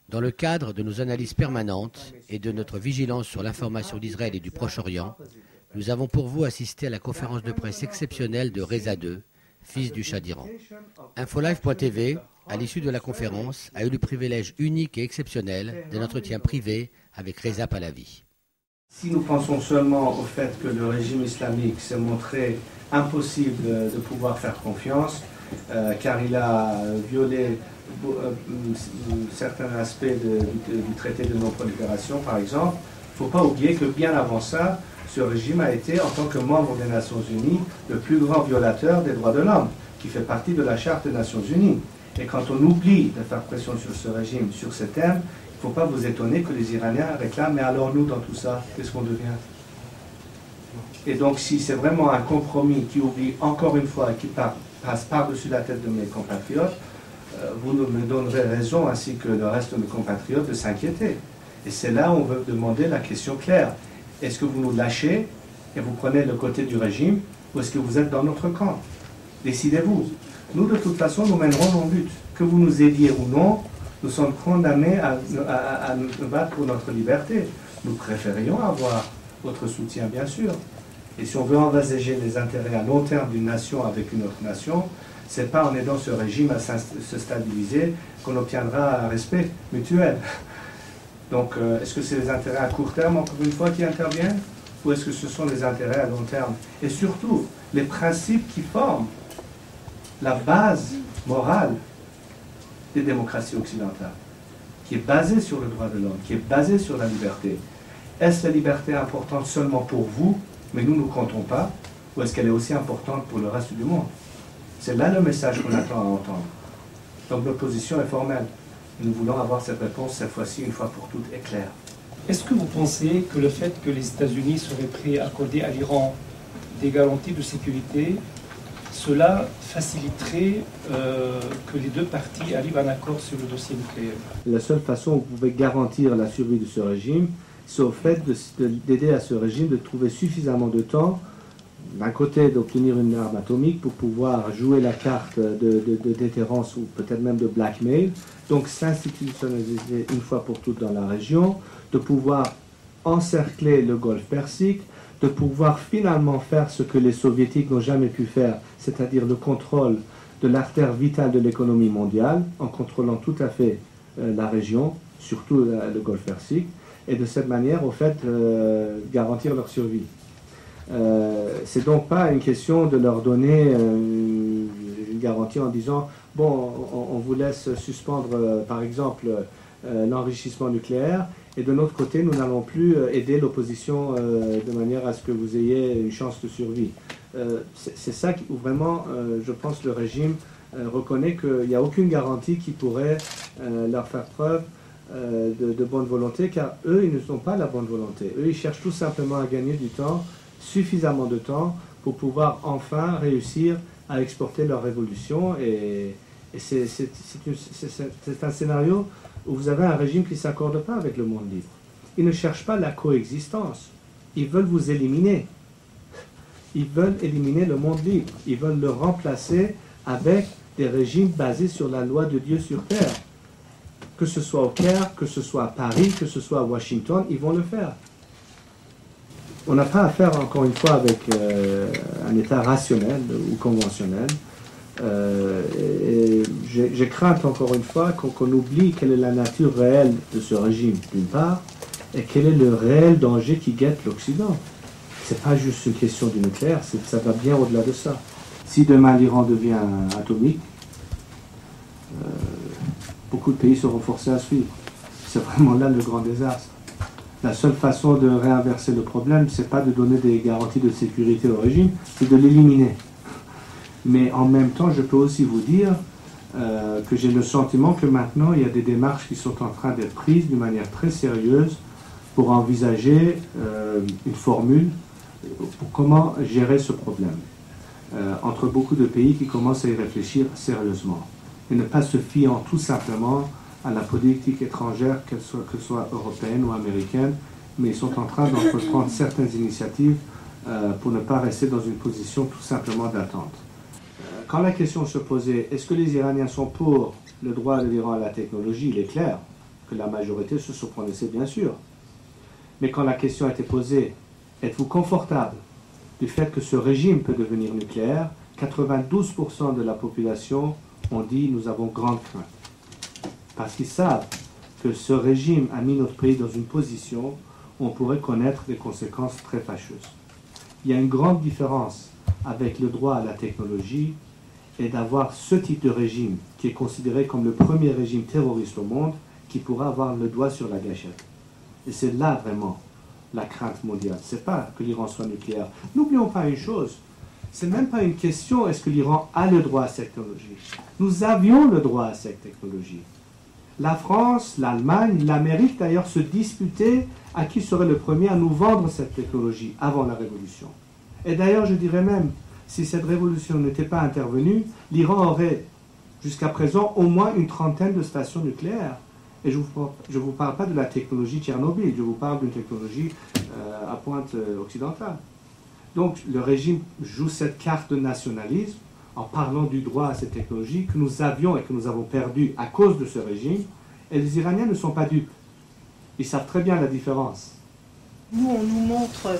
Dans le cadre de nos analyses permanentes et de notre vigilance sur l'information d'Israël et du Proche-Orient, nous avons pour vous assisté à la conférence de presse exceptionnelle de Reza II, fils du Shah d'Iran. Infolive.tv, à l'issue de la conférence, a eu le privilège unique et exceptionnel d'un entretien privé avec Reza Pahlavi. Si nous pensons seulement au fait que le régime islamique s'est montré impossible de pouvoir faire confiance, car il a violé certains aspects du traité de non-prolifération, par exemple, il ne faut pas oublier que bien avant ça, ce régime a été, en tant que membre des Nations Unies, le plus grand violateur des droits de l'homme, qui fait partie de la Charte des Nations Unies. Et quand on oublie de faire pression sur ce régime, sur ces thèmes, il ne faut pas vous étonner que les Iraniens réclament, mais alors nous, dans tout ça, qu'est-ce qu'on devient? Et donc, si c'est vraiment un compromis qui oublie encore une fois, qui passe par-dessus la tête de mes compatriotes, vous me donnerez raison, ainsi que le reste de mes compatriotes, de s'inquiéter. Et c'est là où on veut demander la question claire. Est-ce que vous nous lâchez et vous prenez le côté du régime, ou est-ce que vous êtes dans notre camp? Décidez-vous. Nous, de toute façon, nous mènerons nos buts. Que vous nous aidiez ou non, nous sommes condamnés à nous battre pour notre liberté. Nous préférions avoir votre soutien, bien sûr. Et si on veut envisager les intérêts à long terme d'une nation avec une autre nation, ce n'est pas en aidant ce régime à se stabiliser qu'on obtiendra un respect mutuel. Donc, est-ce que c'est les intérêts à court terme, encore une fois, qui interviennent, ou est-ce que ce sont les intérêts à long terme? Et surtout, les principes qui forment la base morale des démocraties occidentales, qui est basée sur le droit de l'homme, qui est basée sur la liberté. Est-ce la liberté importante seulement pour vous, mais nous ne comptons pas, ou est-ce qu'elle est aussi importante pour le reste du monde? C'est là le message qu'on attend à entendre. Donc notre position est formelle. Nous voulons avoir cette réponse, cette fois-ci, une fois pour toutes, et claire. Est-ce que vous pensez que le fait que les États-Unis seraient prêts à accorder à l'Iran des garanties de sécurité, cela faciliterait que les deux parties arrivent à un accord sur le dossier nucléaire? La seule façon où vous pouvez garantir la survie de ce régime, c'est au fait d'aider à ce régime de trouver suffisamment de temps, d'un côté d'obtenir une arme atomique pour pouvoir jouer la carte de déterrence ou peut-être même de blackmail, donc s'institutionnaliser une fois pour toutes dans la région, de pouvoir encercler le Golfe Persique, de pouvoir finalement faire ce que les soviétiques n'ont jamais pu faire, c'est-à-dire le contrôle de l'artère vitale de l'économie mondiale, en contrôlant tout à fait la région, surtout le Golfe Persique, et de cette manière, au fait, garantir leur survie. C'est donc pas une question de leur donner une garantie en disant bon, on vous laisse suspendre par exemple l'enrichissement nucléaire et de notre côté nous n'allons plus aider l'opposition de manière à ce que vous ayez une chance de survie. C'est ça où vraiment je pense le régime reconnaît qu'il n'y a aucune garantie qui pourrait leur faire preuve de bonne volonté, car eux ils ne sont pas la bonne volonté. Eux ils cherchent tout simplement à gagner du temps, suffisamment de temps pour pouvoir enfin réussir à exporter leur révolution et c'est un scénario où vous avez un régime qui ne s'accorde pas avec le monde libre. Ils ne cherchent pas la coexistence, ils veulent vous éliminer. Ils veulent éliminer le monde libre, ils veulent le remplacer avec des régimes basés sur la loi de Dieu sur terre. Que ce soit au Caire, que ce soit à Paris, que ce soit à Washington, ils vont le faire. On n'a pas affaire, encore une fois, avec un État rationnel ou conventionnel. J'ai crainte, encore une fois, qu'on oublie quelle est la nature réelle de ce régime, d'une part, et quel est le réel danger qui guette l'Occident. Ce n'est pas juste une question du nucléaire, ça va bien au-delà de ça. Si demain l'Iran devient atomique, beaucoup de pays seront forcés à suivre. C'est vraiment là le grand désastre. La seule façon de réinverser le problème, ce n'est pas de donner des garanties de sécurité au régime, c'est de l'éliminer. Mais en même temps, je peux aussi vous dire que j'ai le sentiment que maintenant, il y a des démarches qui sont en train d'être prises d'une manière très sérieuse pour envisager une formule pour comment gérer ce problème. Entre beaucoup de pays qui commencent à y réfléchir sérieusement. Et ne pas se fiant tout simplement à la politique étrangère, que ce soit européenne ou américaine, mais ils sont en train d'entreprendre certaines initiatives pour ne pas rester dans une position tout simplement d'attente. quand la question se posait, est-ce que les Iraniens sont pour le droit de l'Iran à la technologie, il est clair que la majorité se prononçait bien sûr. Mais quand la question a été posée, êtes-vous confortable du fait que ce régime peut devenir nucléaire, 92% de la population ont dit nous avons grande crainte. Parce qu'ils savent que ce régime a mis notre pays dans une position où on pourrait connaître des conséquences très fâcheuses. Il y a une grande différence avec le droit à la technologie et d'avoir ce type de régime qui est considéré comme le premier régime terroriste au monde qui pourra avoir le doigt sur la gâchette. Et c'est là vraiment la crainte mondiale. Ce n'est pas que l'Iran soit nucléaire. N'oublions pas une chose, ce n'est même pas une question est-ce que l'Iran a le droit à cette technologie. Nous avions le droit à cette technologie. La France, l'Allemagne, l'Amérique d'ailleurs se disputaient à qui serait le premier à nous vendre cette technologie avant la révolution. Et d'ailleurs je dirais même, si cette révolution n'était pas intervenue, l'Iran aurait jusqu'à présent au moins une trentaine de stations nucléaires. Et je ne vous parle pas de la technologie Tchernobyl, je vous parle d'une technologie à pointe occidentale. Donc le régime joue cette carte de nationalisme en parlant du droit à cette technologie que nous avions et que nous avons perdu à cause de ce régime. Et les Iraniens ne sont pas dupes. Ils savent très bien la différence. Nous, on nous montre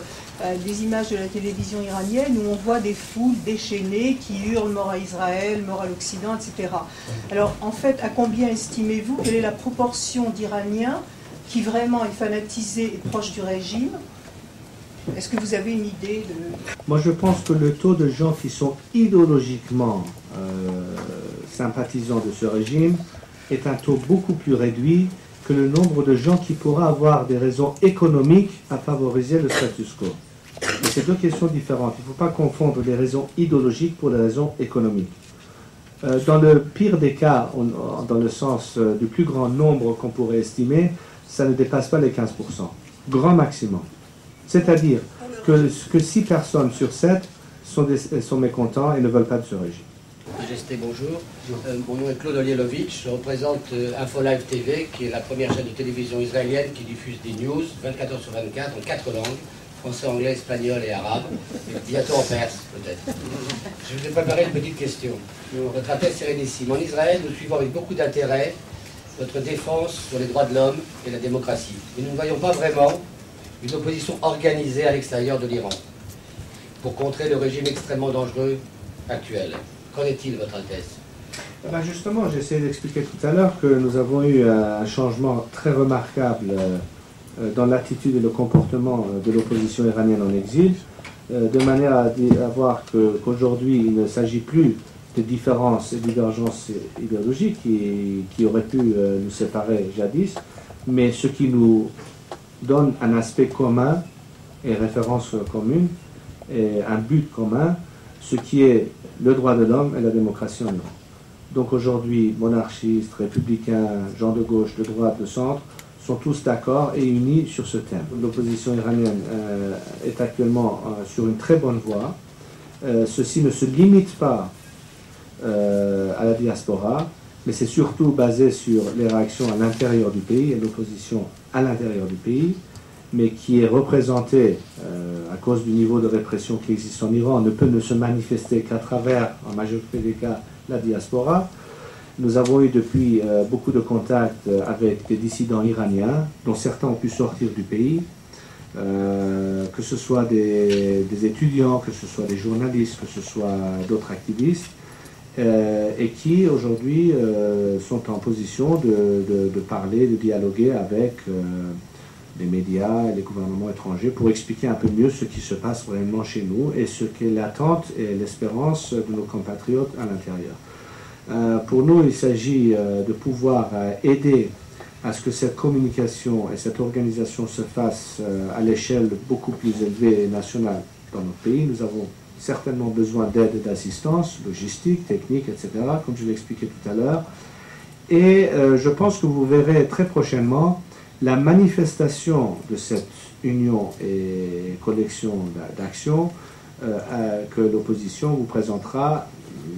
des images de la télévision iranienne où on voit des foules déchaînées qui hurlent mort à Israël, mort à l'Occident, etc. Alors, en fait, à combien estimez-vous, quelle est la proportion d'Iraniens qui vraiment est fanatisé et proche du régime? Est-ce que vous avez une idée de... Moi, je pense que le taux de gens qui sont idéologiquement sympathisants de ce régime est un taux beaucoup plus réduit que le nombre de gens qui pourraient avoir des raisons économiques à favoriser le status quo. Et c'est deux questions différentes. Il ne faut pas confondre les raisons idéologiques pour les raisons économiques. Dans le pire des cas, dans le sens du plus grand nombre qu'on pourrait estimer, ça ne dépasse pas les 15%. Grand maximum. C'est-à-dire que 6 personnes sur 7 sont mécontents et ne veulent pas de ce régime. Majesté, bonjour. Mon nom est Claude Olielovitch. Je représente InfoLive TV, qui est la première chaîne de télévision israélienne qui diffuse des news 24 heures sur 24 en 4 langues, français, anglais, espagnol et arabe, et bientôt en perse peut-être. Je vous ai préparé une petite question. Votre appel sérénissime. En Israël, nous suivons avec beaucoup d'intérêt votre défense sur les droits de l'homme et la démocratie. Mais nous ne voyons pas vraiment une opposition organisée à l'extérieur de l'Iran pour contrer le régime extrêmement dangereux actuel. Qu'en est-il, votre Altesse? Ben justement, j'ai essayé d'expliquer tout à l'heure que nous avons eu un changement très remarquable dans l'attitude et le comportement de l'opposition iranienne en exil, de manière à voir qu'aujourd'hui, il ne s'agit plus de différences et divergences idéologiques qui auraient pu nous séparer jadis, mais ce qui nous donne un aspect commun et référence commune et un but commun, ce qui est le droit de l'homme et la démocratie en Iran. Donc aujourd'hui, monarchistes, républicains, gens de gauche, de droite, de centre, sont tous d'accord et unis sur ce thème. L'opposition iranienne est actuellement sur une très bonne voie. Ceci ne se limite pas à la diaspora, mais c'est surtout basé sur les réactions à l'intérieur du pays et l'opposition à l'intérieur du pays, mais qui est représentée à cause du niveau de répression qui existe en Iran, ne peut ne se manifester qu'à travers, en majorité des cas, la diaspora. Nous avons eu depuis beaucoup de contacts avec des dissidents iraniens, dont certains ont pu sortir du pays, que ce soit des étudiants, que ce soit des journalistes, que ce soit d'autres activistes, et qui aujourd'hui sont en position de parler, de dialoguer avec les médias et les gouvernements étrangers pour expliquer un peu mieux ce qui se passe réellement chez nous et ce qu'est l'attente et l'espérance de nos compatriotes à l'intérieur. Pour nous, il s'agit de pouvoir aider à ce que cette communication et cette organisation se fasse à l'échelle beaucoup plus élevée et nationale dans notre pays. Nous avons certainement besoin d'aide et d'assistance, logistique, technique, etc., comme je l'ai expliqué tout à l'heure. Et je pense que vous verrez très prochainement la manifestation de cette union et collection d'actions que l'opposition vous présentera,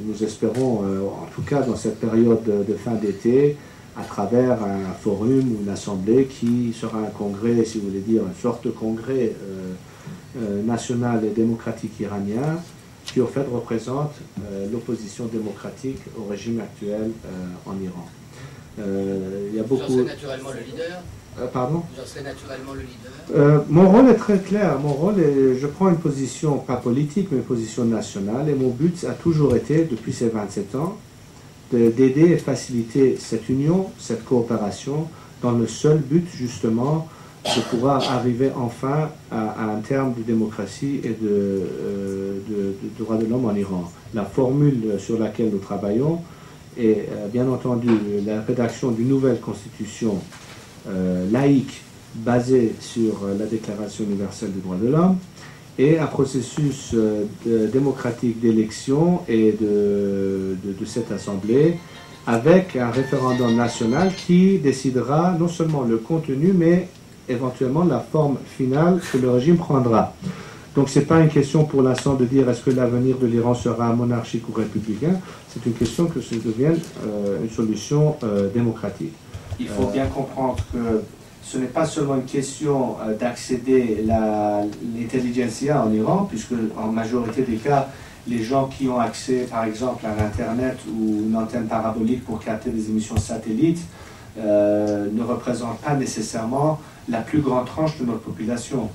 nous espérons, en tout cas dans cette période de fin d'été, à travers un forum ou une assemblée qui sera un congrès, si vous voulez dire, une sorte de congrès national et démocratique iranien, qui au fait représente l'opposition démocratique au régime actuel en Iran. Il y a beaucoup... Vous en serez naturellement le leader? Pardon? Vous en serez naturellement le leader? Mon rôle est très clair. Mon rôle est, je prends une position, pas politique, mais une position nationale. Et mon but a toujours été, depuis ces 27 ans, d'aider et faciliter cette union, cette coopération, dans le seul but, justement, de pouvoir arriver enfin à un terme de démocratie et de droits de l'homme en Iran. La formule sur laquelle nous travaillons est, bien entendu, la rédaction d'une nouvelle constitution laïque basée sur la Déclaration universelle des droits de l'homme et un processus démocratique d'élection et de cette assemblée avec un référendum national qui décidera non seulement le contenu mais éventuellement la forme finale que le régime prendra. Donc ce n'est pas une question pour l'instant de dire est-ce que l'avenir de l'Iran sera monarchique ou républicain, c'est une question que ça devienne une solution démocratique. Il faut bien comprendre que ce n'est pas seulement une question d'accéder l'intelligentsia en Iran, puisque en majorité des cas, les gens qui ont accès par exemple à l'Internet ou une antenne parabolique pour capter des émissions satellites ne représentent pas nécessairement la plus grande tranche de notre population.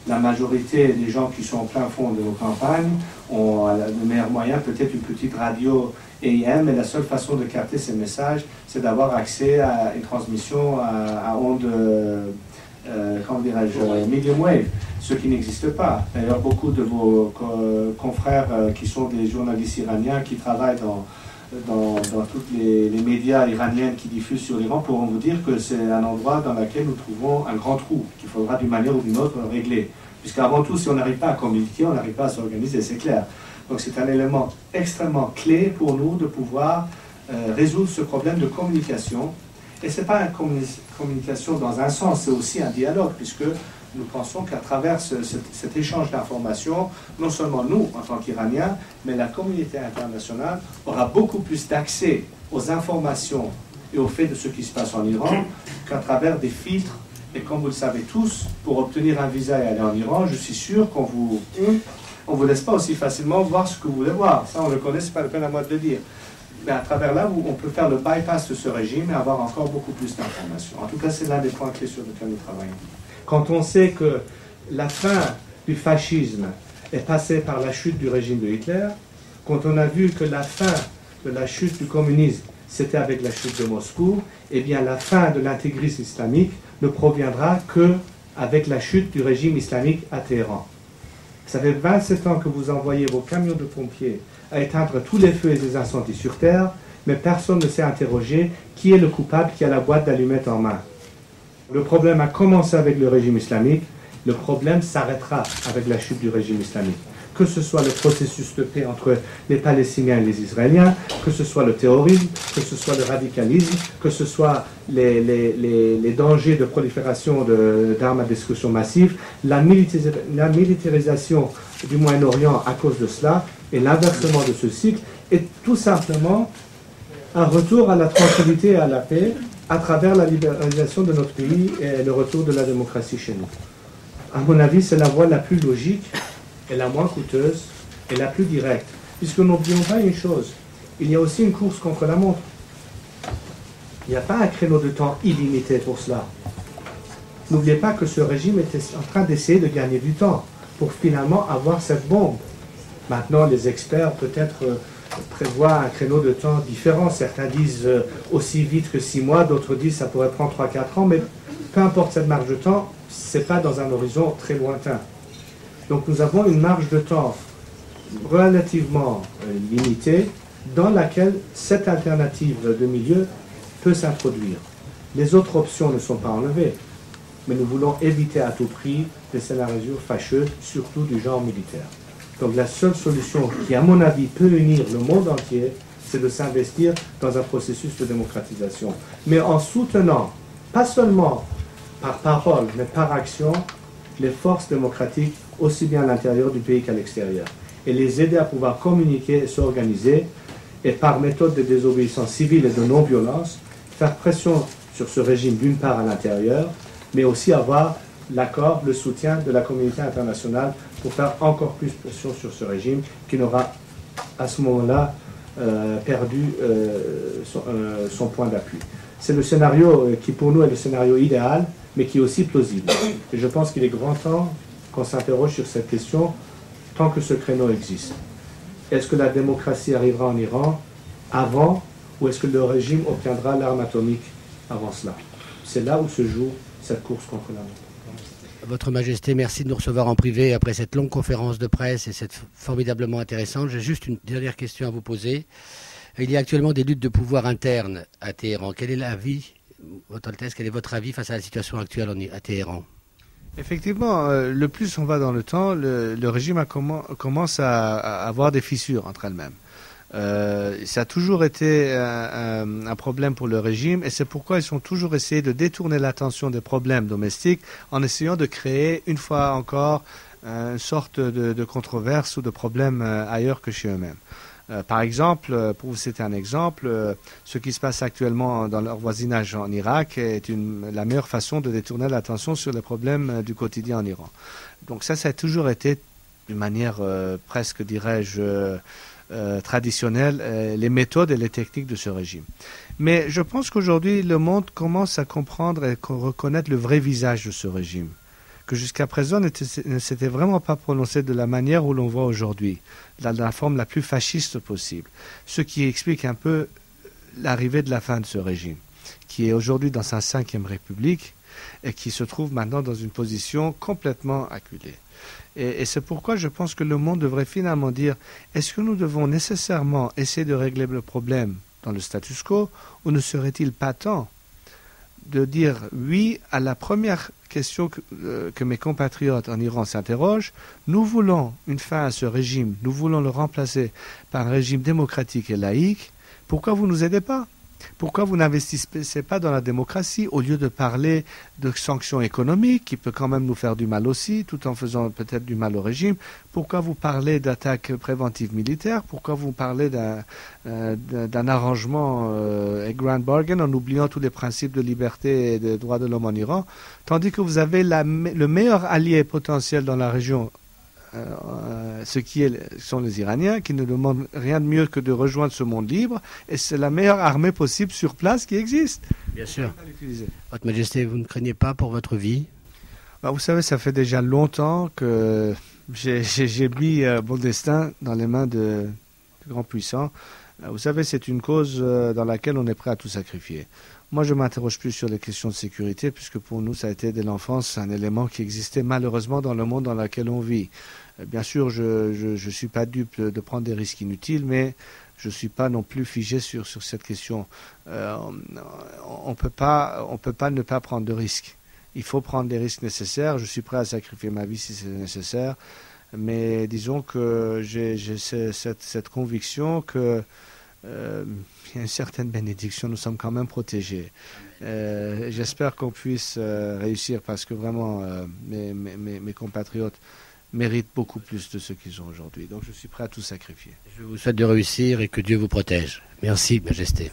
La majorité des gens qui sont au plein fond de nos campagnes ont le meilleur moyen, peut-être une petite radio AM, et la seule façon de capter ces messages, c'est d'avoir accès à une transmission à ondes, comment dirais-je, medium wave, ce qui n'existe pas. D'ailleurs, beaucoup de vos confrères qui sont des journalistes iraniens qui travaillent dans tous les médias iraniens qui diffusent sur l'Iran pourront vous dire que c'est un endroit dans lequel nous trouvons un grand trou qu'il faudra d'une manière ou d'une autre régler. Puisqu'avant tout, si on n'arrive pas à communiquer, on n'arrive pas à s'organiser, c'est clair. Donc c'est un élément extrêmement clé pour nous de pouvoir résoudre ce problème de communication. Et ce n'est pas une communication dans un sens, c'est aussi un dialogue, puisque nous pensons qu'à travers cet échange d'informations, non seulement nous, en tant qu'Iraniens, mais la communauté internationale aura beaucoup plus d'accès aux informations et au fait de ce qui se passe en Iran qu'à travers des filtres. Et comme vous le savez tous, pour obtenir un visa et aller en Iran, je suis sûr qu'on vous laisse pas aussi facilement voir ce que vous voulez voir. Ça, on le connaît, c'est pas la peine à moi de le dire. Mais à travers là, on peut faire le bypass de ce régime et avoir encore beaucoup plus d'informations. En tout cas, c'est l'un des points clés sur lesquels nous travaillons. Quand on sait que la fin du fascisme est passée par la chute du régime de Hitler, quand on a vu que la fin de la chute du communisme, c'était avec la chute de Moscou, eh bien la fin de l'intégrisme islamique ne proviendra qu'avec la chute du régime islamique à Téhéran. Ça fait 27 ans que vous envoyez vos camions de pompiers à éteindre tous les feux et les incendies sur Terre, mais personne ne s'est interrogé qui est le coupable qui a la boîte d'allumettes en main. Le problème a commencé avec le régime islamique, le problème s'arrêtera avec la chute du régime islamique. Que ce soit le processus de paix entre les Palestiniens et les Israéliens, que ce soit le terrorisme, que ce soit le radicalisme, que ce soit les dangers de prolifération d'armes à destruction massive, la militarisation du Moyen-Orient à cause de cela, et l'inversement de ce cycle, est tout simplement un retour à la tranquillité et à la paix à travers la libéralisation de notre pays et le retour de la démocratie chez nous. À mon avis, c'est la voie la plus logique et la moins coûteuse et la plus directe. Puisque n'oublions pas une chose, il y a aussi une course contre la montre. Il n'y a pas un créneau de temps illimité pour cela. N'oubliez pas que ce régime était en train d'essayer de gagner du temps pour finalement avoir cette bombe. Maintenant, les experts peut-être prévoient un créneau de temps différent. Certains disent aussi vite que 6 mois, d'autres disent ça pourrait prendre 3-4 ans, mais peu importe cette marge de temps, ce n'est pas dans un horizon très lointain. Donc nous avons une marge de temps relativement limitée dans laquelle cette alternative de milieu peut s'introduire. Les autres options ne sont pas enlevées, mais nous voulons éviter à tout prix des scénarios fâcheux, surtout du genre militaire. Donc la seule solution qui, à mon avis, peut unir le monde entier, c'est de s'investir dans un processus de démocratisation. Mais en soutenant, pas seulement par parole, mais par action, les forces démocratiques, aussi bien à l'intérieur du pays qu'à l'extérieur. Et les aider à pouvoir communiquer et s'organiser, et par méthode de désobéissance civile et de non-violence, faire pression sur ce régime d'une part à l'intérieur, mais aussi avoir l'accord, le soutien de la communauté internationale pour faire encore plus pression sur ce régime qui n'aura à ce moment-là perdu son point d'appui. C'est le scénario qui pour nous est le scénario idéal, mais qui est aussi plausible. Et je pense qu'il est grand temps qu'on s'interroge sur cette question tant que ce créneau existe. Est-ce que la démocratie arrivera en Iran avant, ou est-ce que le régime obtiendra l'arme atomique avant cela? C'est là où se joue cette course contre la montre. Votre Majesté, merci de nous recevoir en privé après cette longue conférence de presse et cette formidablement intéressante. J'ai juste une dernière question à vous poser. Il y a actuellement des luttes de pouvoir internes à Téhéran. Quel est l'avis, Votre Altesse, quel est votre avis face à la situation actuelle à Téhéran? Effectivement, le plus on va dans le temps, le régime commence à avoir des fissures entre elles-mêmes. Ça a toujours été un problème pour le régime et c'est pourquoi ils ont toujours essayé de détourner l'attention des problèmes domestiques en essayant de créer une fois encore une sorte de controverse ou de problème ailleurs que chez eux-mêmes. Par exemple, pour vous citer un exemple, ce qui se passe actuellement dans leur voisinage en Irak est la meilleure façon de détourner l'attention sur les problèmes du quotidien en Iran. Donc ça a toujours été d'une manière presque, dirais-je, traditionnelle, les méthodes et les techniques de ce régime. Mais je pense qu'aujourd'hui, le monde commence à comprendre et reconnaître le vrai visage de ce régime, que jusqu'à présent ne s'était vraiment pas prononcé de la manière où l'on voit aujourd'hui, dans la forme la plus fasciste possible. Ce qui explique un peu l'arrivée de la fin de ce régime, qui est aujourd'hui dans sa 5e République et qui se trouve maintenant dans une position complètement acculée. Et c'est pourquoi je pense que le monde devrait finalement dire, est-ce que nous devons nécessairement essayer de régler le problème dans le status quo, ou ne serait-il pas temps de dire oui à la première question que mes compatriotes en Iran s'interrogent? Nous voulons une fin à ce régime, nous voulons le remplacer par un régime démocratique et laïque. Pourquoi vous ne nous aidez pas? Pourquoi vous n'investissez pas dans la démocratie au lieu de parler de sanctions économiques qui peut quand même nous faire du mal aussi, tout en faisant peut-être du mal au régime? Pourquoi vous parlez d'attaques préventives militaires? Pourquoi vous parlez d'un arrangement et grand bargain en oubliant tous les principes de liberté et de droits de l'homme en Iran, tandis que vous avez le meilleur allié potentiel dans la région, sont les Iraniens, qui ne demandent rien de mieux que de rejoindre ce monde libre, et c'est la meilleure armée possible sur place qui existe. Bien sûr. Votre Majesté, vous ne craignez pas pour votre vie? Vous savez, ça fait déjà longtemps que j'ai mis mon destin dans les mains de grands puissants. Vous savez, c'est une cause dans laquelle on est prêt à tout sacrifier. Moi, je ne m'interroge plus sur les questions de sécurité, puisque pour nous, ça a été dès l'enfance un élément qui existait malheureusement dans le monde dans lequel on vit. Bien sûr, je ne suis pas dupe de prendre des risques inutiles, mais je ne suis pas non plus figé sur cette question. On peut pas ne pas prendre de risques. Il faut prendre les risques nécessaires. Je suis prêt à sacrifier ma vie si c'est nécessaire. Mais disons que j'ai cette conviction que il y a une certaine bénédiction, nous sommes quand même protégés. J'espère qu'on puisse réussir parce que vraiment mes compatriotes méritent beaucoup plus de ce qu'ils ont aujourd'hui. Donc je suis prêt à tout sacrifier. Je vous souhaite de réussir et que Dieu vous protège. Merci, Majesté.